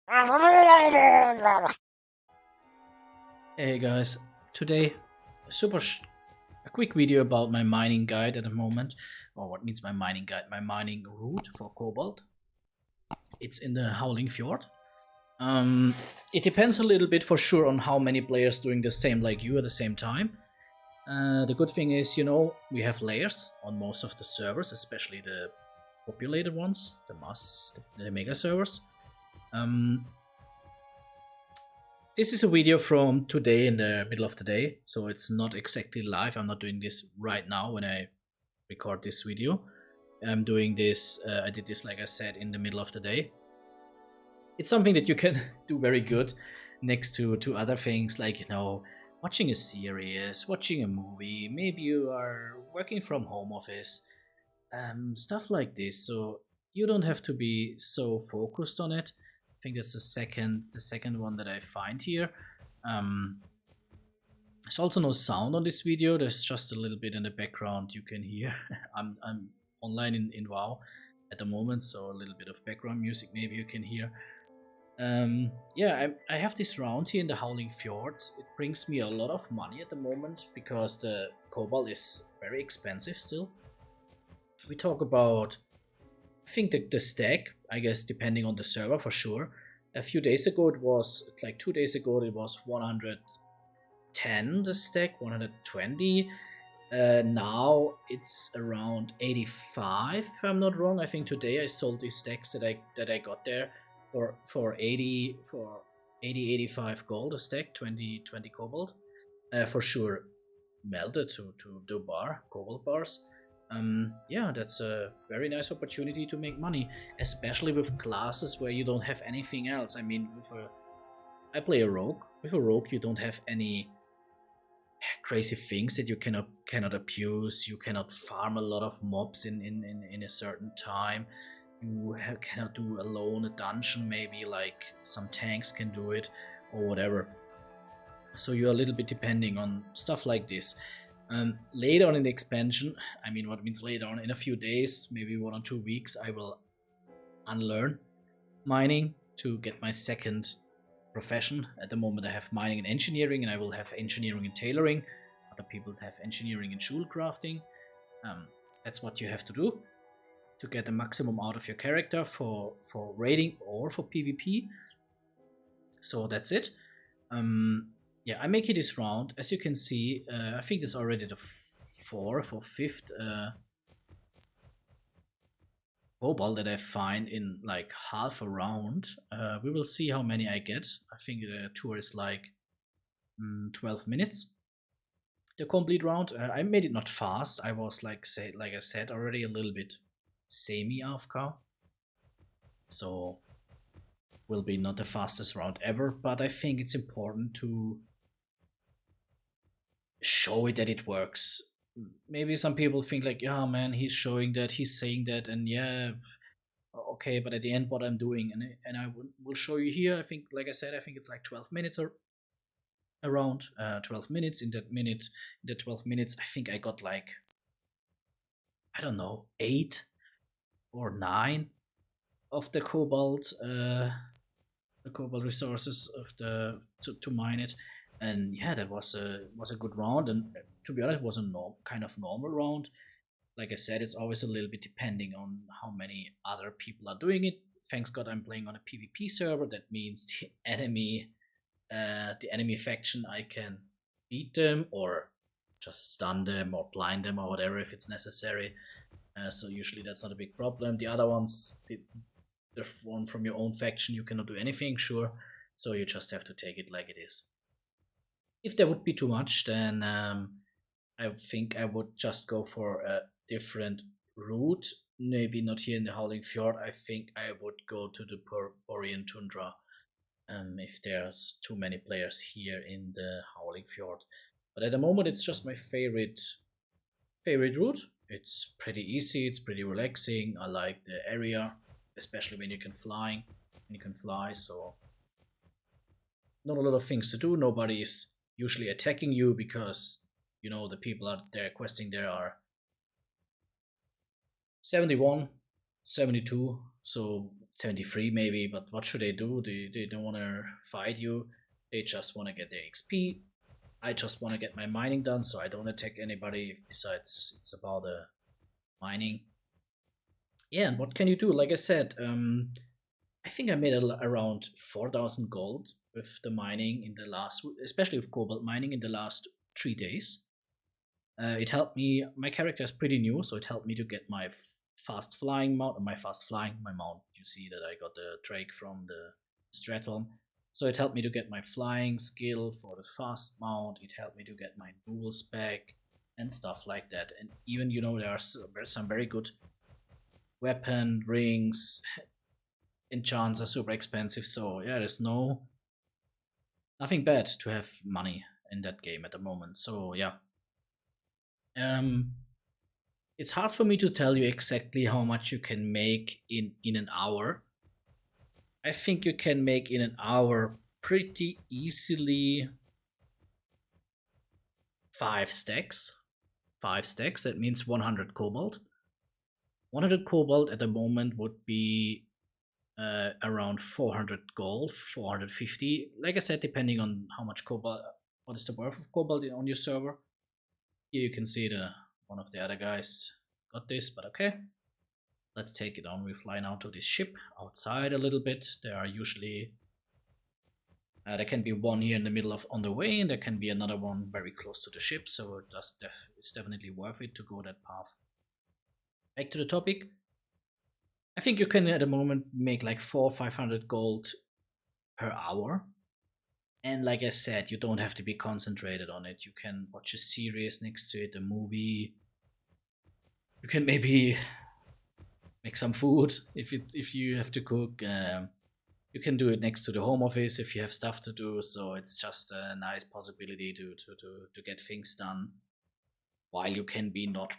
Hey guys, today a quick video about my mining guide at the moment, or what means my mining guide, my mining route for Cobalt. It's in the Howling Fjord. It depends a little bit for sure on how many players doing the same like you at the same time. The good thing is, we have layers on most of the servers, especially the populated ones, the mega servers. This is a video from today in the middle of the day, so it's not exactly live. I'm not doing this right now when I record this video. I'm doing this, I did this like I said in the middle of the day. It's something that you can do very good next to other things like, watching a series, watching a movie, maybe you are working from home office, stuff like this. So you don't have to be so focused on it. I think that's the second one that I find here. There's also no sound on this video. There's just a little bit in the background you can hear. I'm online in WoW at the moment, so a little bit of background music maybe you can hear. Yeah, I have this round here in the Howling Fjord. It brings me a lot of money at the moment because the Cobalt is very expensive still. We talk about, I think that the stack, I guess depending on the server for sure. A few days ago it was, like 2 days ago it was 110 the stack, 120. Now it's around 85 if I'm not wrong. I think today I sold these stacks that I got there for 85 gold a stack, 20 cobalt. For sure melted to the cobalt bars. Yeah, that's a very nice opportunity to make money, especially with classes where you don't have anything else. I mean, I play a rogue. With a rogue, you don't have any crazy things that you cannot abuse. You cannot farm a lot of mobs in a certain time. You cannot do alone a dungeon, maybe like some tanks can do it or whatever. So you're a little bit depending on stuff like this. Later on in the expansion, I mean, what means later on? In a few days, maybe 1 or 2 weeks, I will unlearn mining to get my second profession. At the moment, I have mining and engineering, and I will have engineering and tailoring. Other people have engineering and jewel crafting. That's what you have to do to get the maximum out of your character for raiding or for PvP. So that's it. Yeah, I make it this round. As you can see, I think it's already the 4th or 5th Cobalt that I find in like half a round. We will see how many I get. I think the tour is like 12 minutes. The complete round. I made it not fast. I was like I said already, a little bit semi AFK. So will be not the fastest round ever, but I think it's important to show it that it works. Maybe some people think like, yeah, man, he's showing that, he's saying that, and yeah, okay, but at the end, what I'm doing, and I will show you here. I think, like I said, I think it's like 12 minutes or around 12 minutes. In the 12 minutes, I think I got like, I don't know, 8 or 9 of the cobalt resources of the to mine it. And yeah, that was a good round, and to be honest, it was a kind of normal round. Like I said, it's always a little bit depending on how many other people are doing it. Thanks God I'm playing on a PvP server. That means the enemy faction, I can beat them or just stun them or blind them or whatever if it's necessary. So usually that's not a big problem. The other ones, the one from your own faction, you cannot do anything, sure. So you just have to take it like it is. If there would be too much, then I think I would just go for a different route. Maybe not here in the Howling Fjord. I think I would go to the Borean Tundra if there's too many players here in the Howling Fjord. But at the moment, it's just my favorite route. It's pretty easy. It's pretty relaxing. I like the area, especially when you can fly. So not a lot of things to do. Nobody is usually attacking you because the people out there questing there are 71, 72. So 73 maybe, but what should they do? They don't want to fight you. They just want to get their XP. I just want to get my mining done, so I don't attack anybody. Besides, it's about mining. Yeah, and what can you do? Like I said, I think I made around 4,000 gold with the mining in the last, especially with cobalt mining in the last 3 days. It helped me. My character is pretty new, so it helped me to get my fast flying mount. My mount. You see that I got the Drake from the Straton. So it helped me to get my flying skill for the fast mount. It helped me to get my dual spec and stuff like that. And even there are some very good weapon rings. Enchants are super expensive, so yeah, there's nothing bad to have money in that game at the moment. So yeah, um, it's hard for me to tell you exactly how much you can make in an hour. I think you can make in an hour pretty easily 5 stacks. 5 stacks. That means 100 cobalt. 100 cobalt at the moment would be around 400 gold, 450. Like I said, depending on how much cobalt, what is the worth of cobalt on your server. Here you can see one of the other guys got this, but okay. Let's take it on. We fly now to this ship outside a little bit. There are usually there can be one here in the middle of on the way, and there can be another one very close to the ship. So it's definitely worth it to go that path. Back to the topic. I think you can at the moment make like 400-500 gold per hour. And like I said, you don't have to be concentrated on it. You can watch a series next to it, a movie. You can maybe make some food if you have to cook. You can do it next to the home office if you have stuff to do. So it's just a nice possibility to get things done while you can be not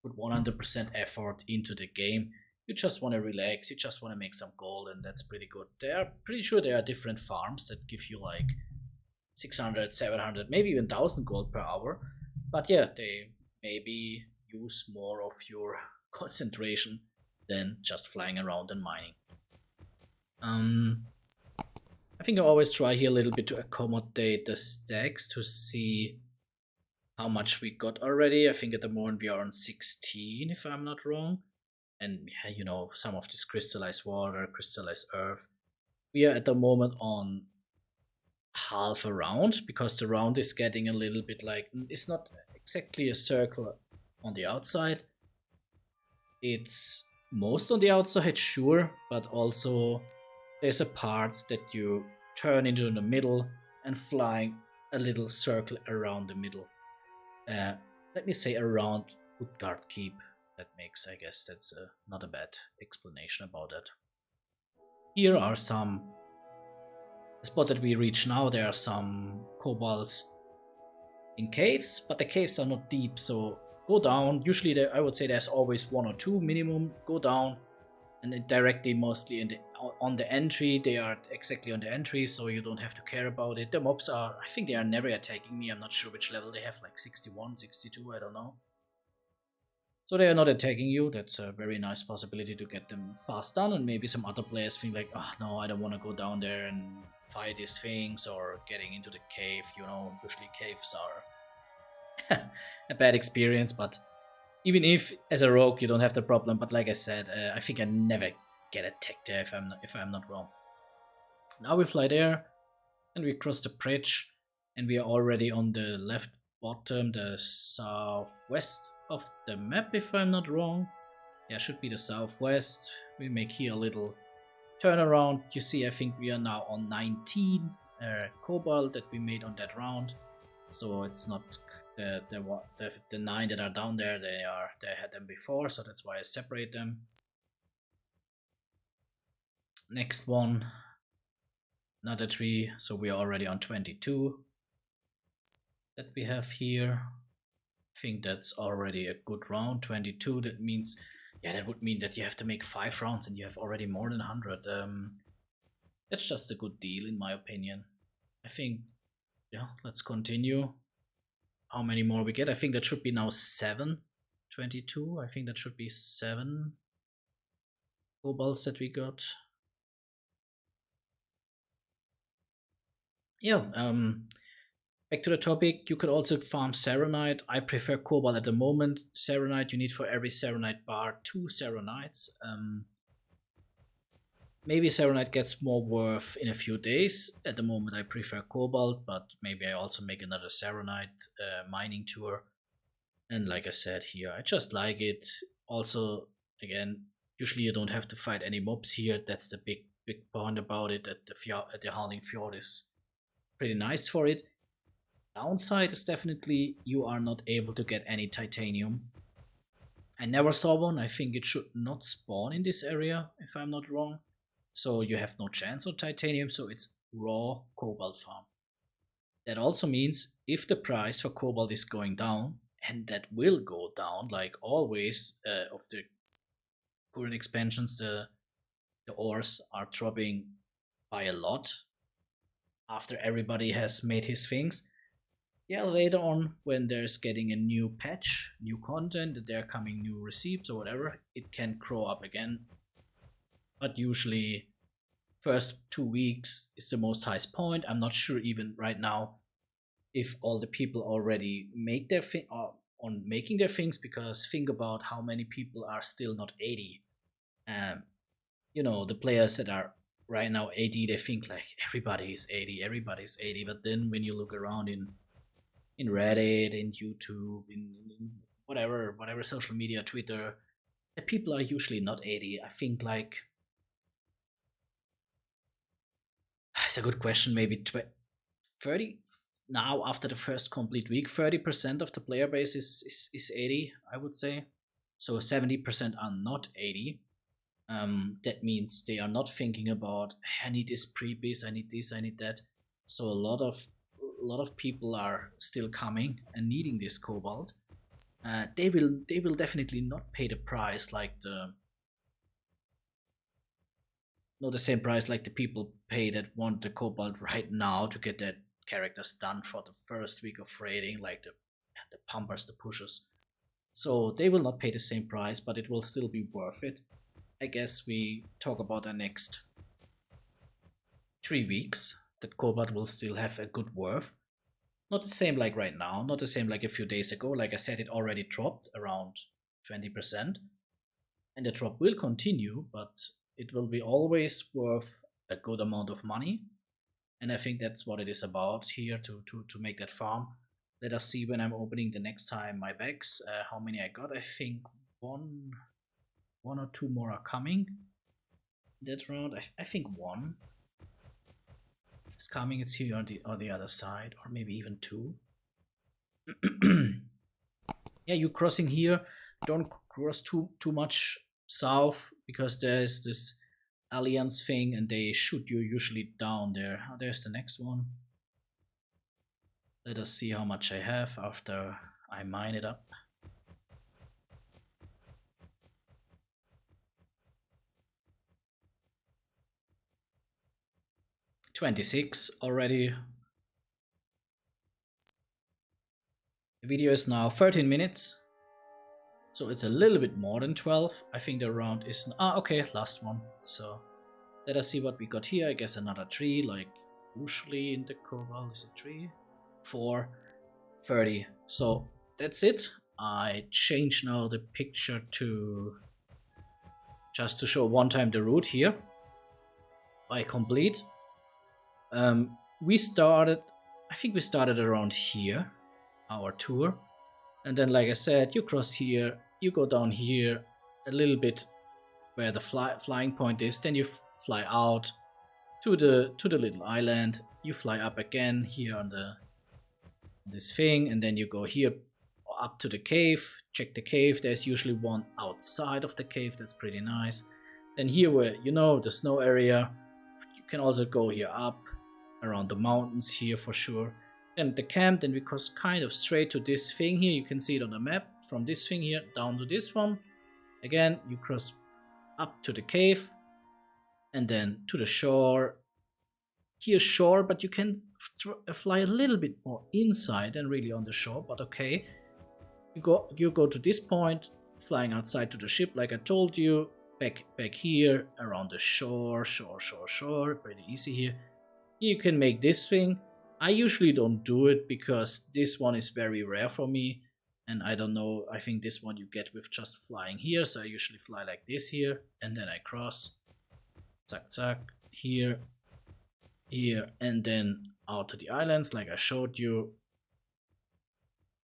put 100% effort into the game. You just want to relax, you just want to make some gold, and that's pretty good. They are pretty sure there are different farms that give you like 600, 700, maybe even 1,000 gold per hour. But yeah, they maybe use more of your concentration than just flying around and mining. I think I always try here a little bit to accommodate the stacks to see how much we got already. I think at the moment we are on 16, if I'm not wrong. And some of this crystallized water, crystallized earth. We are at the moment on half a round because the round is getting a little bit like, it's not exactly a circle on the outside. It's most on the outside, sure, but also there's a part that you turn into the middle and flying a little circle around the middle. Let me say around Woodguard Keep. That makes, I guess, that's not a bad explanation about that. Here are the spot that we reach now. There are some kobolds in caves, but the caves are not deep, so go down. Usually, I would say there's always 1 or 2 minimum. Go down, and then directly, mostly on the entry. They are exactly on the entry, so you don't have to care about it. The mobs I think they are never attacking me. I'm not sure which level they have, like 61, 62, I don't know. So they are not attacking you. That's a very nice possibility to get them fast done, and maybe some other players think like, oh no, I don't want to go down there and fight these things, or getting into the cave. Usually caves are a bad experience, but even if as a rogue you don't have the problem, but like I said, I think I never get attacked there if I'm not wrong. Now we fly there, and we cross the bridge, and we are already on the left bottom, the southwest of the map, if I'm not wrong. Yeah, should be the southwest. We make here a little turnaround. You see, I think we are now on 19 cobalt that we made on that round. So it's not the 9 that are down there. They had them before, so that's why I separate them. Next one, another 3. So we are already on 22 that we have here. I think that's already a good round. 22. That means, that would mean that you have to make 5 rounds, and you have already more than 100. That's just a good deal, in my opinion. I think, let's continue. How many more we get? I think that should be now 7. 22. I think that should be 7. Cobalts that we got. Yeah, back to the topic, you could also farm Serenite. I prefer Cobalt at the moment. Serenite, you need for every Serenite bar 2 Serenites. Maybe Serenite gets more worth in a few days. At the moment, I prefer Cobalt, but maybe I also make another Serenite mining tour. And like I said here, I just like it. Also, again, usually you don't have to fight any mobs here. That's the big point about it. That the Howling Fjord is pretty nice for it. Downside is definitely you are not able to get any titanium. I never saw one. I think it should not spawn in this area, if I'm not wrong. So you have no chance of titanium, so it's raw cobalt farm. That also means if the price for cobalt is going down, and that will go down like always of the current expansions, the ores are dropping by a lot after everybody has made his things. Yeah, later on when there's getting a new patch, new content, there are coming new receipts or whatever, it can grow up again. But usually first 2 weeks is the most highest point. I'm not sure even right now if all the people already make their thing on making their things, because think about how many people are still not 80. The players that are right now 80, they think like everybody's 80, but then when you look around in Reddit, in YouTube, in whatever social media, Twitter, the people are usually not 80. I think like it's a good question. Maybe 30 now after the first complete week. 30% of the player base is 80. I would say, so 70% are not 80. That means they are not thinking about I need this pre-biz, I need this, I need that. So a lot of people are still coming and needing this cobalt. They will definitely not pay the price like the not the same price like the people pay that want the cobalt right now to get their characters done for the first week of raiding, like the pumpers, the pushers. So they will not pay the same price, but it will still be worth it. I guess we talk about the next 3 weeks that cobalt will still have a good worth. Not the same like right now, not the same like a few days ago. Like I said, it already dropped around 20%, and the drop will continue, but it will be always worth a good amount of money. And I think that's what it is about here to make that farm. Let us see when I'm opening the next time my bags, how many I got. I think one or two more are coming that round. I think one is coming. It's here on the other side, or maybe even two. Yeah, you crossing here. Don't cross too much south, because there's this alliance thing and they shoot you usually down there. Oh, there's the next one. Let us see how much I have after I mine it up. 26 already. The video is now 13 minutes. So it's a little bit more than 12. I think the round is... okay, last one. So let us see what we got here. I guess another 3, like usually in the Cobalt. Is it 3? 4. 30. So that's it. I change now the picture to... just to show one time the route here. By complete. We started... I think we started around here. Our tour. And then, like I said, you cross here, you go down here a little bit where the flying point is, then you fly out to the little island, you fly up again here on this thing, and then you go here up to the cave, check the cave. There's usually one outside of the cave, that's pretty nice. Then here where, the snow area, you can also go here up around the mountains here for sure. Then the camp, then we cross kind of straight to this thing here. You can see it on the map. From this thing here down to this one. Again, you cross up to the cave. And then to the shore. Here shore, but you can fly a little bit more inside than really on the shore. But okay. You go to this point, flying outside to the ship like I told you. back here around the shore, pretty easy here. You can make this thing. I usually don't do it because this one is very rare for me, and I don't know, I think this one you get with just flying here, so I usually fly like this here, and then I cross, zack zack, here, and then out to the islands like I showed you,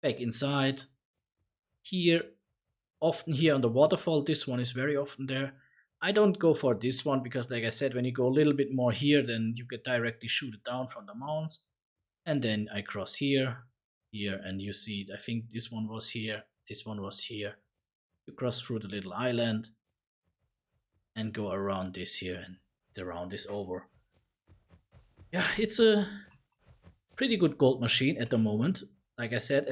back inside, here, often here on the waterfall. This one is very often there. I don't go for this one because, like I said, when you go a little bit more here, then you get directly shooted down from the mounts. And then I cross here, and you see, I think this one was here, this one was here. You cross through the little island and go around this here, and the round is over. Yeah, it's a pretty good gold machine at the moment. Like I said,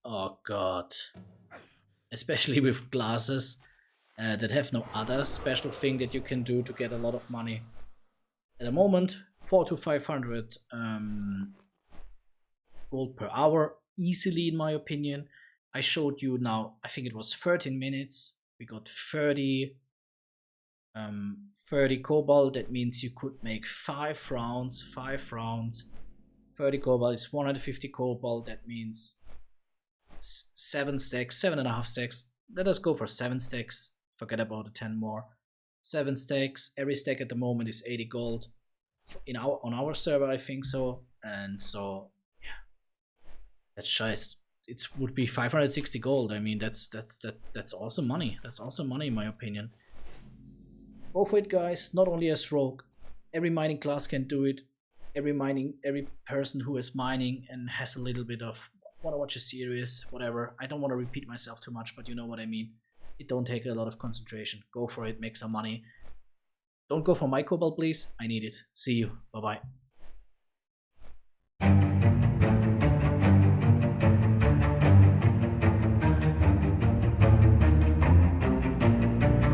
oh god. Especially with glasses that have no other special thing that you can do to get a lot of money. At the moment, 400 to 500 gold per hour, easily in my opinion. I showed you now, I think it was 13 minutes. We got 30 cobalt. That means you could make 5 rounds. 30 cobalt is 150 cobalt. That means 7 stacks, 7.5 stacks. Let us go for 7 stacks. Forget about the 10 more. 7 stacks. Every stack at the moment is 80 gold. On our server, I think so. And so, yeah, that's just, it would be 560 gold. I mean, that's awesome money. That's awesome money in my opinion. Go for it, guys. Not only as rogue, every mining class can do it. Every person who is mining and has a little bit of want to watch a series, whatever. I don't want to repeat myself too much, but you know what I mean. It don't take a lot of concentration. Go for it, make some money. Don't go for my cobalt, please. I need it. See you. Bye-bye.